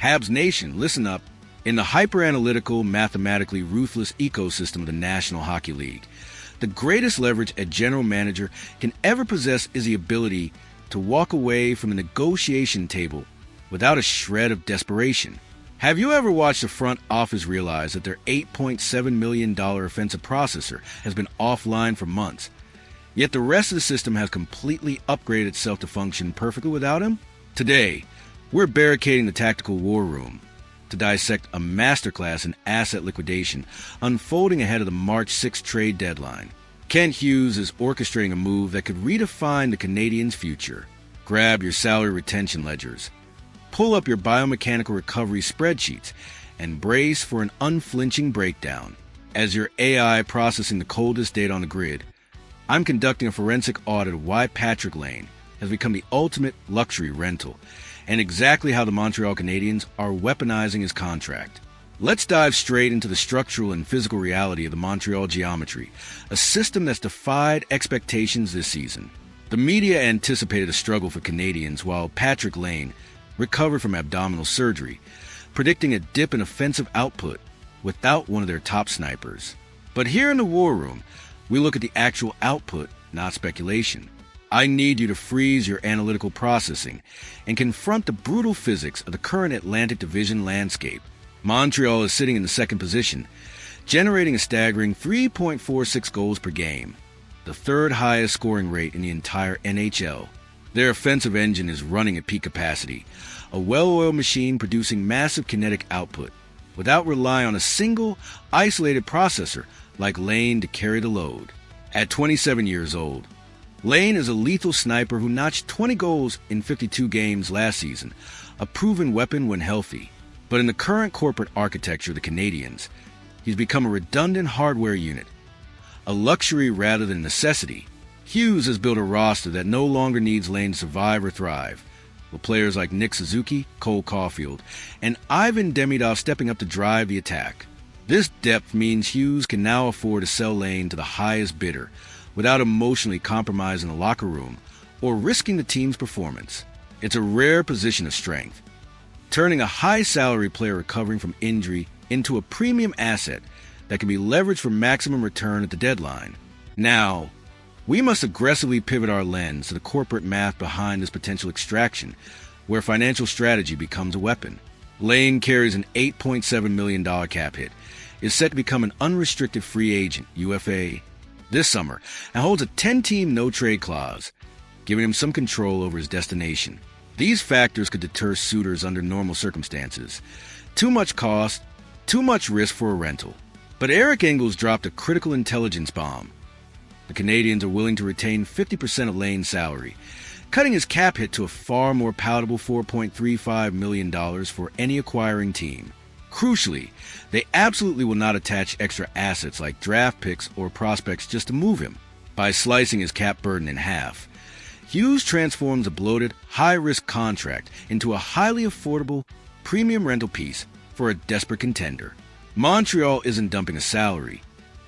Habs Nation, listen up. In the hyper-analytical, mathematically ruthless ecosystem of the National Hockey League, the greatest leverage a general manager can ever possess is the ability to walk away from the negotiation table without a shred of desperation. Have you ever watched the front office realize that their $8.7 million offensive processor has been offline for months, yet the rest of the system has completely upgraded itself to function perfectly without him? Today, we're barricading the tactical war room to dissect a masterclass in asset liquidation unfolding ahead of the March 6th trade deadline. Kent Hughes is orchestrating a move that could redefine the Canadiens' future. Grab your salary retention ledgers, pull up your biomechanical recovery spreadsheets, and brace for an unflinching breakdown. As your AI processing the coldest data on the grid, I'm conducting a forensic audit of why Patrik Laine has become the ultimate luxury rental, and exactly how the Montreal Canadiens are weaponizing his contract. Let's dive straight into the structural and physical reality of the Montreal geometry, a system that's defied expectations this season. The media anticipated a struggle for Canadiens while Patrik Laine recovered from abdominal surgery, predicting a dip in offensive output without one of their top snipers. But here in the war room, we look at the actual output, not speculation. I need you to freeze your analytical processing and confront the brutal physics of the current Atlantic Division landscape. Montreal is sitting in the second position, generating a staggering 3.46 goals per game, the third highest scoring rate in the entire NHL. Their offensive engine is running at peak capacity, a well-oiled machine producing massive kinetic output, without relying on a single, isolated processor like Laine to carry the load. At 27 years old, Laine is a lethal sniper who notched 20 goals in 52 games last season, a proven weapon when healthy. But in the current corporate architecture of the Canadiens, he's become a redundant hardware unit, a luxury rather than necessity. Hughes has built a roster that no longer needs Laine to survive or thrive, with players like Nick Suzuki, Caufield, and Ivan Demidov stepping up to drive the attack. This depth means Hughes can now afford to sell Laine to the highest bidder, without emotionally compromising the locker room or risking the team's performance. It's a rare position of strength, turning a high-salary player recovering from injury into a premium asset that can be leveraged for maximum return at the deadline. Now, we must aggressively pivot our lens to the corporate math behind this potential extraction, where financial strategy becomes a weapon. Laine carries an $8.7 million cap hit, is set to become an unrestricted free agent, UFA, this summer, and holds a 10-team no-trade clause, giving him some control over his destination. These factors could deter suitors under normal circumstances. Too much cost, too much risk for a rental. But Eric Engels dropped a critical intelligence bomb. The Canadiens are willing to retain 50% of Laine's salary, cutting his cap hit to a far more palatable $4.35 million for any acquiring team. Crucially, they absolutely will not attach extra assets like draft picks or prospects just to move him. By slicing his cap burden in half, Hughes transforms a bloated, high-risk contract into a highly affordable, premium rental piece for a desperate contender. Montreal isn't dumping a salary.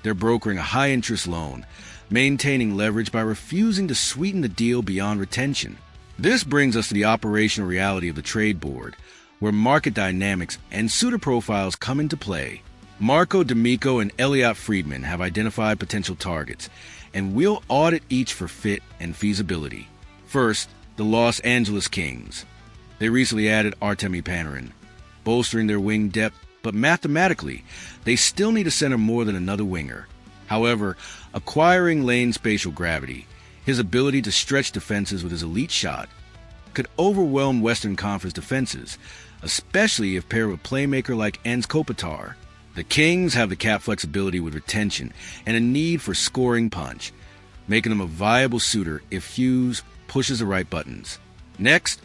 They're brokering a high-interest loan, maintaining leverage by refusing to sweeten the deal beyond retention. This brings us to the operational reality of the trade board, where market dynamics and suitor profiles come into play. Marco D'Amico and Elliot Friedman have identified potential targets, and we'll audit each for fit and feasibility. First, the Los Angeles Kings. They recently added Artemi Panarin, bolstering their wing depth, but mathematically, they still need a center more than another winger. However, acquiring Laine's spatial gravity, his ability to stretch defenses with his elite shot, could overwhelm Western Conference defenses, especially if paired with a playmaker like Anze Kopitar. The Kings have the cap flexibility with retention and a need for scoring punch, making them a viable suitor if Hughes pushes the right buttons. Next,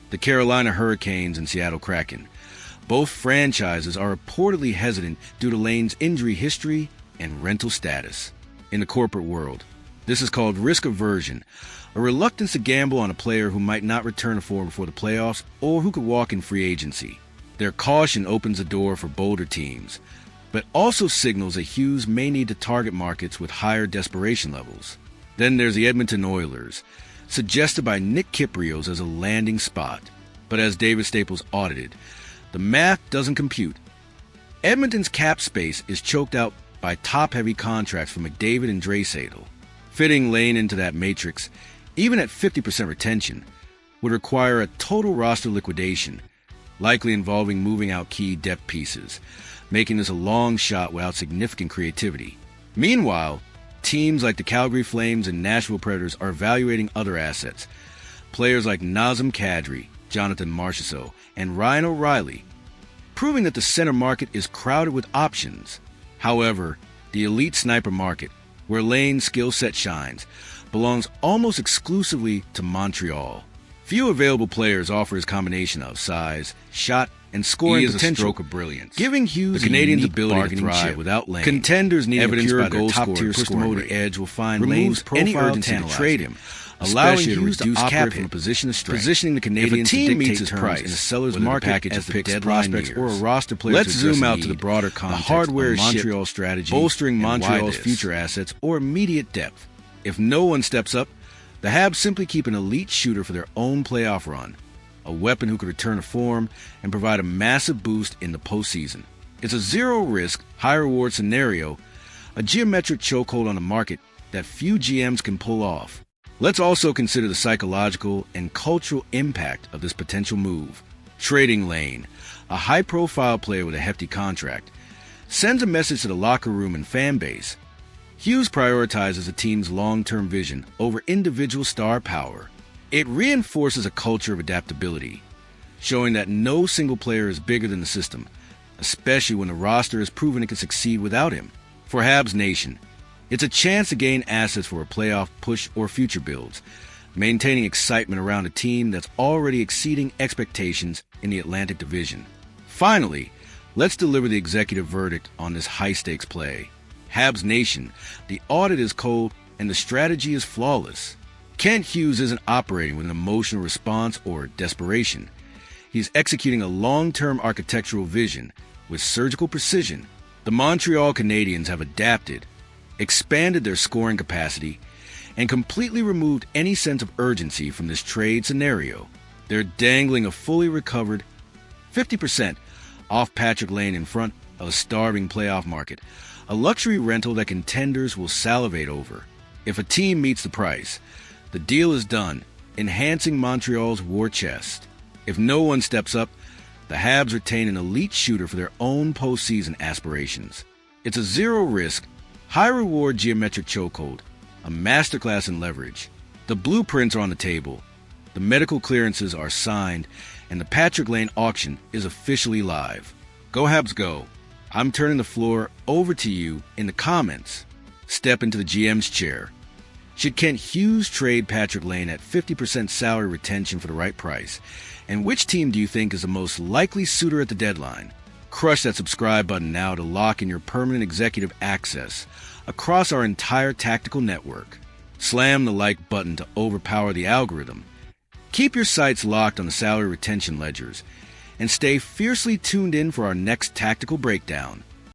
the Carolina Hurricanes and Seattle Kraken. Both franchises are reportedly hesitant due to Laine's injury history and rental status. In the corporate world, this is called risk aversion, a reluctance to gamble on a player who might not return to form before the playoffs or who could walk in free agency. Their caution opens the door for bolder teams, but also signals that Hughes may need to target markets with higher desperation levels. Then there's the Edmonton Oilers, suggested by Nick Kypreos as a landing spot. But as David Staples audited, The math doesn't compute. Edmonton's cap space is choked out by top-heavy contracts for McDavid and Draisaitl. Fitting Laine into that matrix, even at 50% retention, would require a total roster liquidation, likely involving moving out key depth pieces, making this a long shot without significant creativity. Meanwhile, teams like the Calgary Flames and Nashville Predators are evaluating other assets. Players like Nazem Kadri, Jonathan Marchessault, and Ryan O'Reilly, proving that the center market is crowded with options. However, the elite sniper market, where Laine's skill set shines, belongs almost exclusively to Montreal. Few available players offer his combination of size, shot, and scoring potential. He is a stroke of brilliance, giving Hughes the Canadiens' ability to thrive without Laine. Contenders need evidence by their top-tier scoring edge will find Laine's any urgency to trade him, allowing Hughes to operate cap from a position of strength, positioning the Canadiens to dictate his price in a seller's market package as the picks, prospects, or a roster player. Let's zoom out to the broader context of Montreal's strategy, bolstering Montreal's future assets or immediate depth. If no one steps up, the Habs simply keep an elite shooter for their own playoff run, a weapon who could return to form and provide a massive boost in the postseason. It's a zero-risk, high-reward scenario, a geometric chokehold on the market that few GMs can pull off. Let's also consider the psychological and cultural impact of this potential move. Trading Laine, a high-profile player with a hefty contract, sends a message to the locker room and fan base. Hughes prioritizes a team's long-term vision over individual star power. It reinforces a culture of adaptability, showing that no single player is bigger than the system, especially when the roster has proven it can succeed without him. For Habs Nation, it's a chance to gain assets for a playoff push or future builds, maintaining excitement around a team that's already exceeding expectations in the Atlantic Division. Finally, let's deliver the executive verdict on this high-stakes play. Habs Nation, the audit is cold and the strategy is flawless. Kent Hughes isn't operating with an emotional response or desperation. He's executing a long-term architectural vision with surgical precision. The Montreal Canadiens have adapted, expanded their scoring capacity, and completely removed any sense of urgency from this trade scenario. They're dangling a fully recovered 50% off Patrik Laine in front of a starving playoff market, a luxury rental that contenders will salivate over. If a team meets the price, the deal is done, enhancing Montreal's war chest. If no one steps up, the Habs retain an elite shooter for their own postseason aspirations. It's a zero-risk, high-reward geometric chokehold, a masterclass in leverage. The blueprints are on the table, the medical clearances are signed, and the Patrik Laine auction is officially live. Go Habs go! I'm turning the floor over to you in the comments. Step into the GM's chair. Should Kent Hughes trade Patrik Laine at 50% salary retention for the right price? And which team do you think is the most likely suitor at the deadline? Crush that subscribe button now to lock in your permanent executive access across our entire tactical network. Slam the like button to overpower the algorithm. Keep your sights locked on the salary retention ledgers and stay fiercely tuned in for our next tactical breakdown.